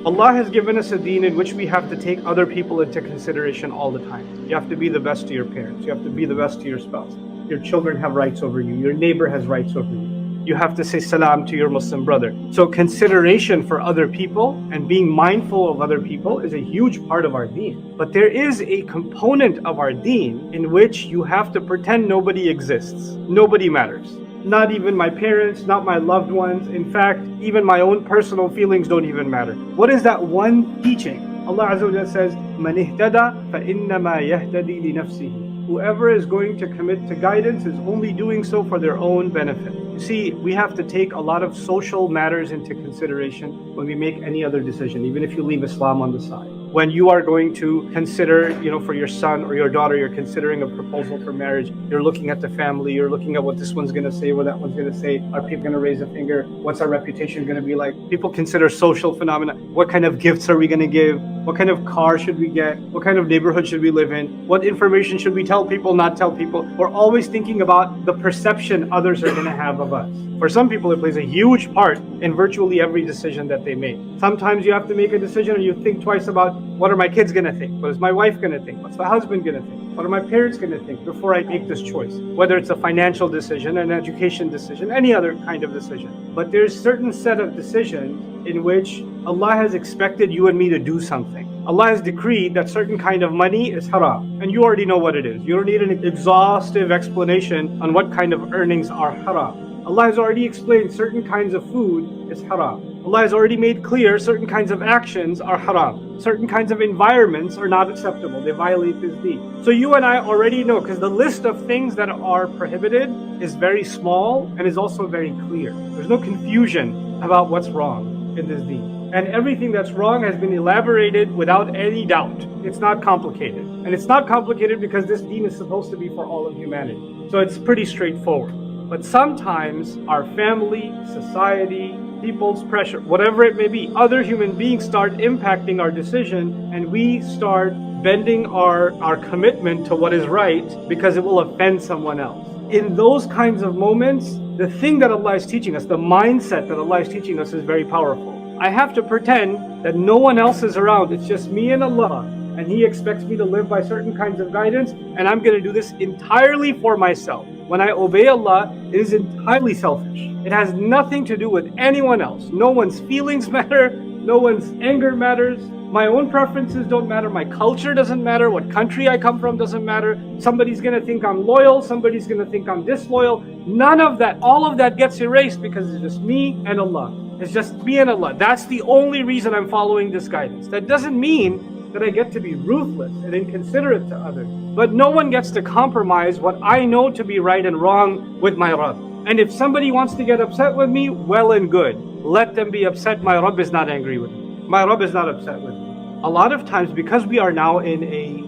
Allah has given us a deen in which we have to take other people into consideration all the time. You have to be the best to your parents. You have to be the best to your spouse. Your children have rights over you. Your neighbor has rights over you. You have to say salam to your Muslim brother. So consideration for other people and being mindful of other people is a huge part of our deen. But there is a component of our deen in which you have to pretend nobody exists. Nobody matters. Not even my parents, not my loved ones. In fact, even my own personal feelings don't even matter. What is that one teaching? Allah Azza wa Jalla says, "Man ihtada fa innama yahtadi li nafsihi." Whoever is going to commit to guidance is only doing so for their own benefit. You see, we have to take a lot of social matters into consideration when we make any other decision, even if you leave Islam on the side. When you are going to consider, for your son or your daughter, you're considering a proposal for marriage, you're looking at the family, you're looking at what this one's going to say, what that one's going to say. Are people going to raise a finger? What's our reputation going to be like? People consider social phenomena. What kind of gifts are we going to give? What kind of car should we get? What kind of neighborhood should we live in? What information should we tell people, not tell people? We're always thinking about the perception others are going to have of us. For some people, it plays a huge part in virtually every decision that they make. Sometimes you have to make a decision and you think twice about, what are my kids going to think? What is my wife going to think? What's my husband going to think? What are my parents going to think before I make this choice? Whether it's a financial decision, an education decision, any other kind of decision. But there's a certain set of decisions in which Allah has expected you and me to do something. Allah has decreed that certain kind of money is haram. And you already know what it is. You don't need an exhaustive explanation on what kind of earnings are haram. Allah has already explained certain kinds of food is haram. Allah has already made clear certain kinds of actions are haram. Certain kinds of environments are not acceptable. They violate this deen. So you and I already know, because the list of things that are prohibited is very small and is also very clear. There's no confusion about what's wrong in this deen. And everything that's wrong has been elaborated without any doubt. It's not complicated. And it's not complicated because this deen is supposed to be for all of humanity. So it's pretty straightforward. But sometimes our family, society, people's pressure, whatever it may be, other human beings start impacting our decision, and we start bending our commitment to what is right because it will offend someone else. In those kinds of moments, the thing that Allah is teaching us, the mindset that Allah is teaching us is very powerful. I have to pretend that no one else is around. It's just me and Allah. And He expects me to live by certain kinds of guidance, and I'm going to do this entirely for myself. When I obey Allah, it is entirely selfish. It has nothing to do with anyone else. No one's feelings matter. No one's anger matters. My own preferences don't matter. My culture doesn't matter. What country I come from doesn't matter. Somebody's going to think I'm loyal. Somebody's going to think I'm disloyal. None of that. All of that gets erased because it's just me and Allah. It's just me and Allah. That's the only reason I'm following this guidance. That doesn't mean that I get to be ruthless and inconsiderate to others. But no one gets to compromise what I know to be right and wrong with my Rabb. And if somebody wants to get upset with me, well and good. Let them be upset. My Rabb is not angry with me. My Rabb is not upset with me. A lot of times, because we are now in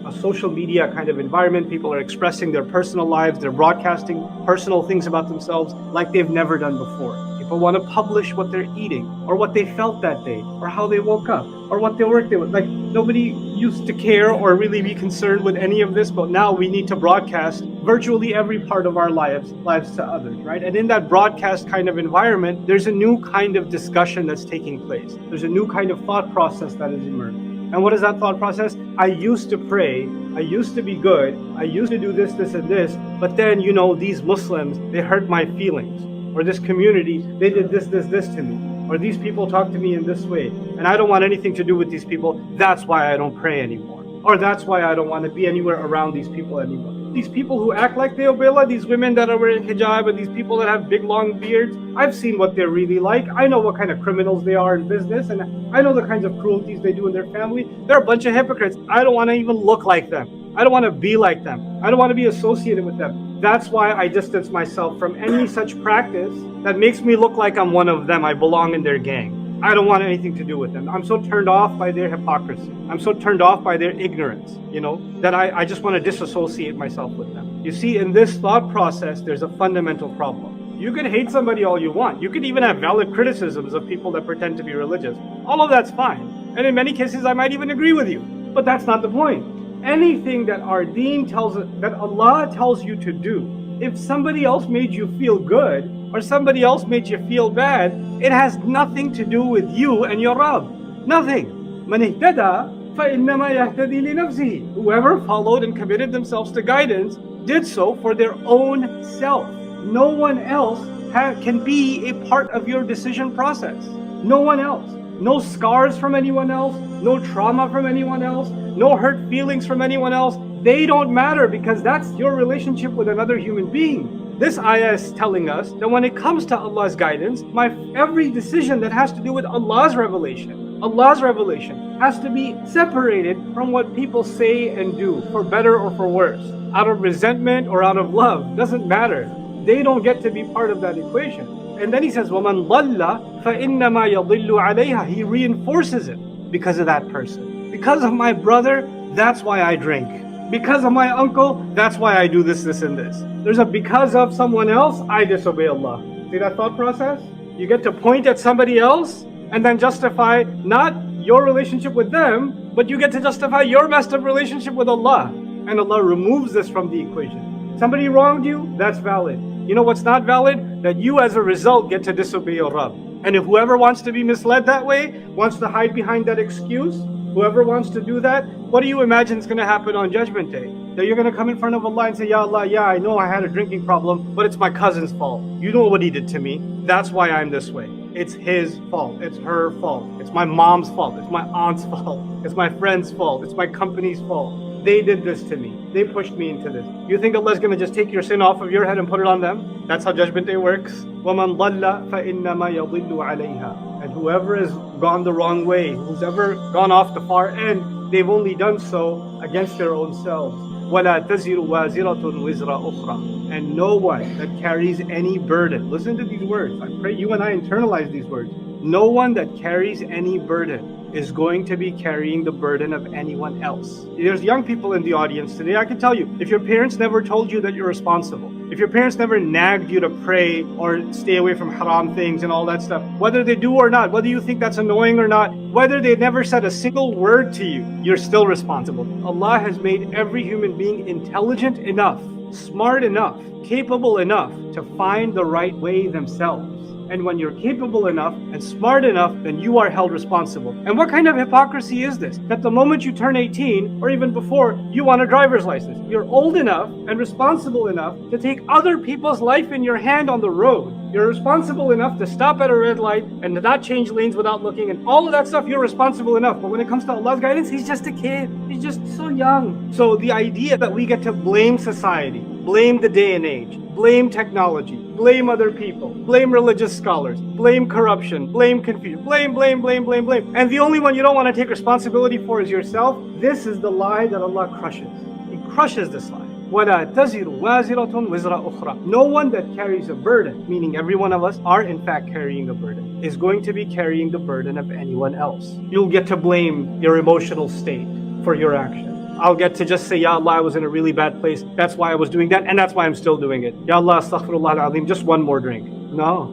a social media kind of environment, people are expressing their personal lives, they're broadcasting personal things about themselves like they've never done before. People want to publish what they're eating, or what they felt that day, or how they woke up, or what they worked with. Like, nobody used to care or really be concerned with any of this, but now we need to broadcast virtually every part of our lives to others, right? And in that broadcast kind of environment, there's a new kind of discussion that's taking place. There's a new kind of thought process that is emerging. And what is that thought process? I used to pray, I used to be good, I used to do this, this, and this, but then, these Muslims, they hurt my feelings. Or this community, they did this to me. Or these people talk to me in this way. And I don't want anything to do with these people. That's why I don't pray anymore. Or that's why I don't want to be anywhere around these people anymore. These people who act like they obey Allah, these women that are wearing hijab, and these people that have big long beards, I've seen what they're really like. I know what kind of criminals they are in business, and I know the kinds of cruelties they do in their family. They're a bunch of hypocrites. I don't want to even look like them. I don't want to be like them. I don't want to be associated with them. That's why I distance myself from any such practice that makes me look like I'm one of them. I belong in their gang. I don't want anything to do with them. I'm so turned off by their hypocrisy. I'm so turned off by their ignorance, that I just want to disassociate myself with them. You see, in this thought process, there's a fundamental problem. You can hate somebody all you want. You can even have valid criticisms of people that pretend to be religious. All of that's fine. And in many cases, I might even agree with you. But that's not the point. Anything that our deen tells us, that Allah tells you to do, if somebody else made you feel good, or somebody else made you feel bad, it has nothing to do with you and your Rabb. Nothing. من اهتدى فإنما يهتدي لنفسه. Whoever followed and committed themselves to guidance did so for their own self. No one else can be a part of your decision process. No one else. No scars from anyone else, no trauma from anyone else, no hurt feelings from anyone else. They don't matter because that's your relationship with another human being. This ayah is telling us that when it comes to Allah's guidance, every decision that has to do with Allah's revelation has to be separated from what people say and do, for better or for worse, out of resentment or out of love. Doesn't matter. They don't get to be part of that equation. And then he says, وَمَنْ ضَلَّ فَإِنَّمَا يَضِلُّ عَلَيْهَا. He reinforces it because of that person. Because of my brother, that's why I drink. Because of my uncle, that's why I do this, and this. There's a because of someone else, I disobey Allah. See that thought process? You get to point at somebody else and then justify not your relationship with them, but you get to justify your messed up relationship with Allah. And Allah removes this from the equation. Somebody wronged you, that's valid. You know what's not valid? That you as a result get to disobey your Rabb. And if whoever wants to be misled that way, wants to hide behind that excuse, whoever wants to do that, what do you imagine is going to happen on Judgment Day? That you're going to come in front of Allah and say, Ya Allah, yeah, I know I had a drinking problem, but it's my cousin's fault. You know what he did to me. That's why I'm this way. It's his fault. It's her fault. It's my mom's fault. It's my aunt's fault. It's my friend's fault. It's my company's fault. They did this to me. They pushed me into this. You think Allah's going to just take your sin off of your head and put it on them? That's how Judgment Day works. وَمَنْ ضَلَّ فَإِنَّمَا يَضِلُّ عَلَيْهَا. And whoever has gone the wrong way, who's ever gone off the far end, they've only done so against their own selves. وَلَا تَزِرُ وَازِرَةٌ وِزْرَ أُخْرَى. And no one that carries any burden. Listen to these words. I pray you and I internalize these words. No one that carries any burden is going to be carrying the burden of anyone else. There's young people in the audience today. I can tell you, if your parents never told you that you're responsible, if your parents never nagged you to pray or stay away from haram things and all that stuff, whether they do or not, whether you think that's annoying or not, whether they never said a single word to you, you're still responsible. Allah has made every human being intelligent enough, smart enough, capable enough to find the right way themselves. And when you're capable enough and smart enough, then you are held responsible. And what kind of hypocrisy is this? That the moment you turn 18, or even before, you want a driver's license. You're old enough and responsible enough to take other people's life in your hand on the road. You're responsible enough to stop at a red light and to not change lanes without looking, and all of that stuff, you're responsible enough. But when it comes to Allah's guidance, He's just a kid. He's just so young. So the idea that we get to blame society, blame the day and age, blame technology, blame other people, blame religious scholars, blame corruption, blame confusion, blame. And the only one you don't want to take responsibility for is yourself. This is the lie that Allah crushes. He crushes this lie. وَلَا تَزِرُ وَازِرَةٌ وِزْرَ أُخْرَى. No one that carries a burden, meaning every one of us are in fact carrying a burden, is going to be carrying the burden of anyone else. You'll get to blame your emotional state for your action. I'll get to just say, Ya Allah, I was in a really bad place. That's why I was doing that, and that's why I'm still doing it. Ya Allah, astaghfirullah al-azim, just one more drink. No.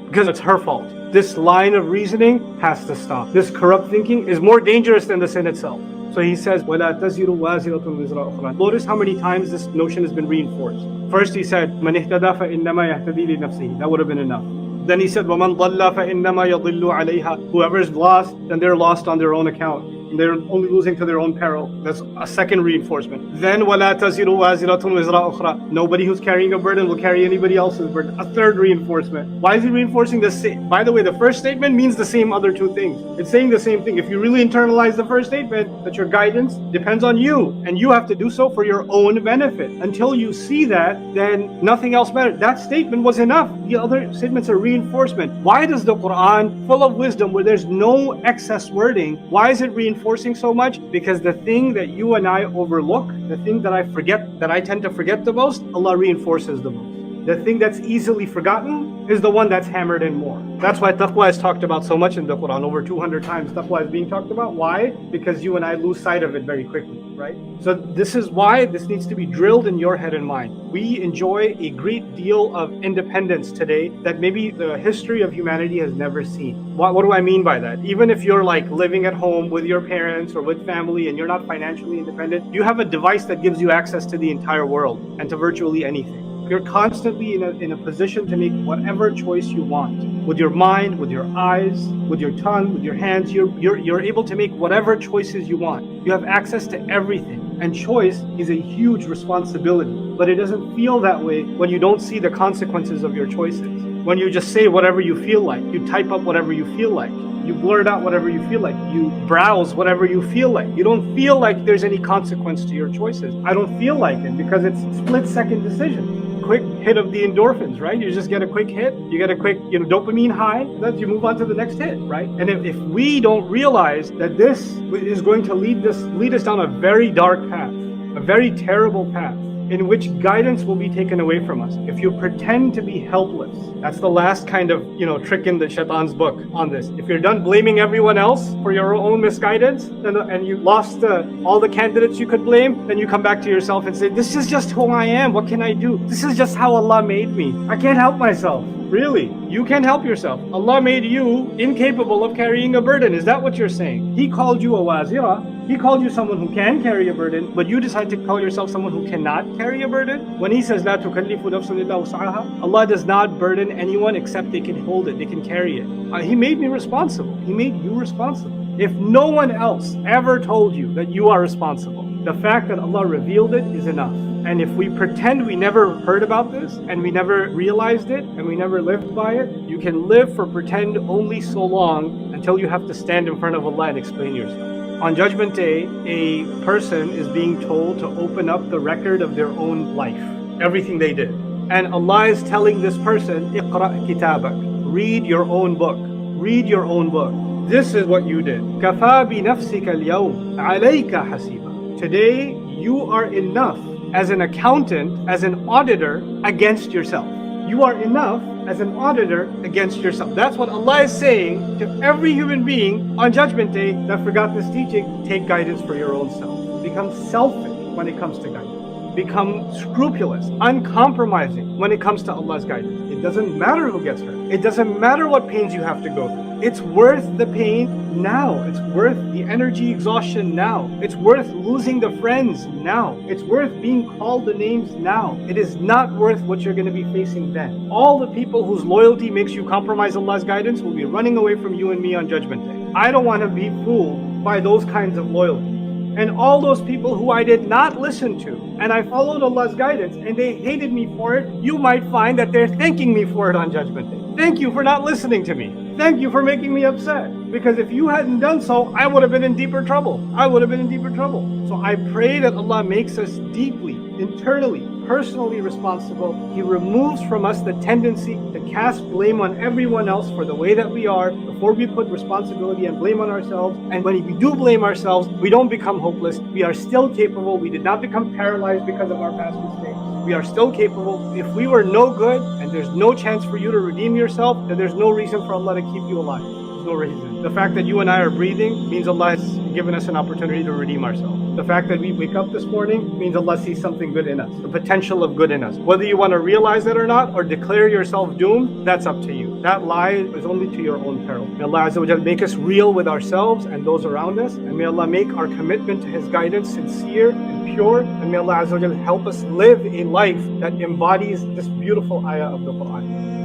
Because it's her fault. This line of reasoning has to stop. This corrupt thinking is more dangerous than the sin itself. So he says, وَلَا تَزِرُ وَازِرَةٌ وِزْرَ أُخْرَى. Notice how many times this notion has been reinforced. First he said, مَنِ اهْتَدَى فَإِنَّمَا يَهْتَدِي لِنَفْسِهِ. That would have been enough. Then he said, وَمَنْ ضَلَّ فَإِنَّمَا يَضِلُّ عَلَيْهَا. Whoever's lost, then they're lost on their own account. They're only losing to their own peril. That's a second reinforcement. Then وَلَا تَزِرُ وَازِرَةٌ وِزْرَ أُخْرَى. Nobody who's carrying a burden will carry anybody else's burden. A third reinforcement. Why is he reinforcing the same? By the way, the first statement means the same other two things. It's saying the same thing. If you really internalize the first statement, that your guidance depends on you, and you have to do so for your own benefit. Until you see that, then nothing else matters. That statement was enough. The other statements are reinforcement. Why does the Quran, full of wisdom, where there's no excess wording, why is it reinforcing so much? Because the thing that you and I overlook, the thing that I forget, that I tend to forget the most, Allah reinforces the most. The thing that's easily forgotten is the one that's hammered in more. That's why taqwa is talked about so much in the Quran. Over 200 times taqwa is being talked about. Why? Because you and I lose sight of it very quickly, right? So this is why this needs to be drilled in your head and mind. We enjoy a great deal of independence today that maybe the history of humanity has never seen. What do I mean by that? Even if you're like living at home with your parents or with family and you're not financially independent, you have a device that gives you access to the entire world and to virtually anything. You're constantly in a position to make whatever choice you want. With your mind, with your eyes, with your tongue, with your hands, you're able to make whatever choices you want. You have access to everything. And choice is a huge responsibility. But it doesn't feel that way when you don't see the consequences of your choices. When you just say whatever you feel like, you type up whatever you feel like, you blurt out whatever you feel like, you browse whatever you feel like. You don't feel like there's any consequence to your choices. I don't feel like it because it's split-second decisions. Quick hit of the endorphins, right? You just get a quick hit, you get a quick, dopamine high, then you move on to the next hit, right? And if we don't realize that this is going to lead us down a very dark path, a very terrible path, in which guidance will be taken away from us. If you pretend to be helpless, that's the last kind of, trick in the shaitan's book on this. If you're done blaming everyone else for your own misguidance, and you lost all the candidates you could blame, then you come back to yourself and say, this is just who I am. What can I do? This is just how Allah made me. I can't help myself. Really? You can't help yourself. Allah made you incapable of carrying a burden. Is that what you're saying? He called you a wazira. He called you someone who can carry a burden, but you decide to call yourself someone who cannot carry a burden? When He says, "La tukallifu nafsun illa wus'aha," Allah does not burden anyone except they can hold it, they can carry it. He made me responsible. He made you responsible. If no one else ever told you that you are responsible, the fact that Allah revealed it is enough. And if we pretend we never heard about this, and we never realized it, and we never lived by it, you can live for pretend only so long until you have to stand in front of Allah and explain yourself. On Judgment Day, a person is being told to open up the record of their own life, everything they did. And Allah is telling this person, "Iqra' kitabak," read your own book. Read your own book. This is what you did. "Kafa bi nafsika al-yawm 'alayka hasiba." Today, you are enough as an accountant, as an auditor against yourself. You are enough as an auditor against yourself. That's what Allah is saying to every human being on Judgment Day that forgot this teaching. Take guidance for your own self. Become selfish when it comes to guidance. Become scrupulous, uncompromising when it comes to Allah's guidance. It doesn't matter who gets hurt. It doesn't matter what pains you have to go through. It's worth the pain now. It's worth the energy exhaustion now. It's worth losing the friends now. It's worth being called the names now. It is not worth what you're going to be facing then. All the people whose loyalty makes you compromise Allah's guidance will be running away from you and me on Judgment Day. I don't want to be fooled by those kinds of loyalty. And all those people who I did not listen to, and I followed Allah's guidance, and they hated me for it, you might find that they're thanking me for it on Judgment Day. Thank you for not listening to me. Thank you for making me upset. Because if you hadn't done so, I would have been in deeper trouble. I would have been in deeper trouble. So I pray that Allah makes us deeply, internally, personally responsible. He removes from us the tendency to cast blame on everyone else for the way that we are before we put responsibility and blame on ourselves. And when we do blame ourselves, we don't become hopeless. We are still capable. We did not become paralyzed because of our past mistakes. We are still capable. If we were no good and there's no chance for you to redeem yourself, then there's no reason for Allah to keep you alive. There's no reason. The fact that you and I are breathing means Allah has given us an opportunity to redeem ourselves. The fact that we wake up this morning means Allah sees something good in us, the potential of good in us. Whether you want to realize it or not, or declare yourself doomed, that's up to you. That lie is only to your own peril. May Allah Azza wa Jal make us real with ourselves and those around us, and may Allah make our commitment to His guidance sincere and pure, and may Allah Azza wa Jal help us live a life that embodies this beautiful ayah of the Quran.